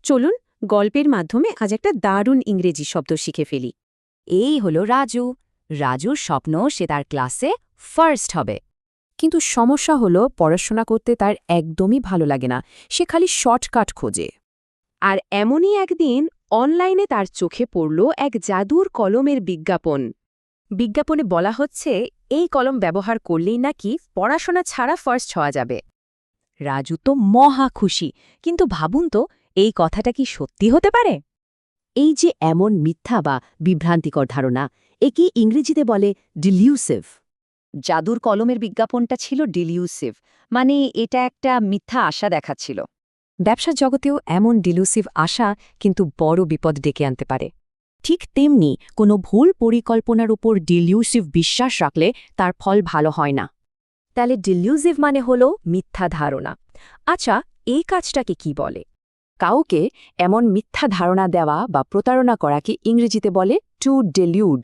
চলুন গল্পের মাধ্যমে আজ একটা দারুণ ইংরেজি শব্দ শিখে ফেলি। এই হলো রাজু। রাজুর স্বপ্ন সে তার ক্লাসে ফার্স্ট হবে। কিন্তু সমস্যা হলো পড়াশোনা করতে তার একদমই ভালো লাগে না, সে খালি শর্টকাট খোঁজে। আর এমনই একদিন অনলাইনে তার চোখে পড়ল এক জাদুর কলমের বিজ্ঞাপন। বিজ্ঞাপনে বলা হচ্ছে এই কলম ব্যবহার করলেই নাকি পড়াশোনা ছাড়া ফার্স্ট হওয়া যাবে। রাজু তো মহা খুশি, কিন্তু ভাবুন তো এই কথাটা কি সত্যি হতে পারে? এই যে এমন মিথ্যা বা বিভ্রান্তিকর ধারণা, একে ইংরেজিতে বলে ডিলিউসিভ। জাদুর কলমের বিজ্ঞাপনটা ছিল ডিলিউসিভ, মানে এটা একটা মিথ্যা আশা দেখাচ্ছিল। ব্যবসার জগতেও এমন ডিলুসিভ আশা কিন্তু বড় বিপদ ডেকে আনতে পারে। ঠিক তেমনি কোনো ভুল পরিকল্পনার উপর ডিলিউসিভ বিশ্বাস রাখলে তার ফল ভালো হয় না। তাহলে ডিলিউসিভ মানে হলো মিথ্যা ধারণা। আচ্ছা, এই কাজটাকে কি বলে? কাউকে এমন মিথ্যা ধারণা দেওয়া বা প্রতারণা করাকে ইংরেজিতে বলে টু ডেলিউড।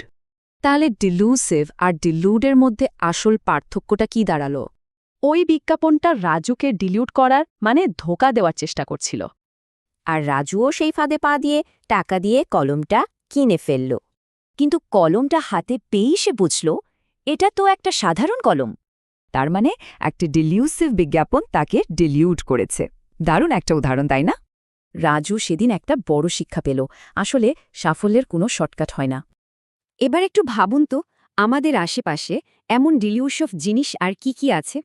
তাহলে ডিলুসিভ আর ডিলুডের মধ্যে আসল পার্থক্যটা কি দাঁড়ালো? ওই বিজ্ঞাপনটা রাজুকে ডিলিউট করার মানে ধোঁকা দেওয়ার চেষ্টা করছিল। আর রাজুও সেই ফাঁদে পা দিয়ে টাকা দিয়ে কলমটা কিনে ফেলল। কিন্তু কলমটা হাতে পেয়েই সে বুঝল এটা তো একটা সাধারণ কলম। তার মানে একটা ডিলিউসিভ বিজ্ঞাপন তাকে ডিলিউট করেছে। দারুণ একটা উদাহরণ, তাই না? রাজু সেদিন একটা বড় শিক্ষা পেল, আসলে সাফল্যের কোনো শর্টকাট হয় না। এবার একটু ভাবুন তো, আমাদের আশেপাশে এমন ডিলিউসিভ জিনিস আর কি কি আছে?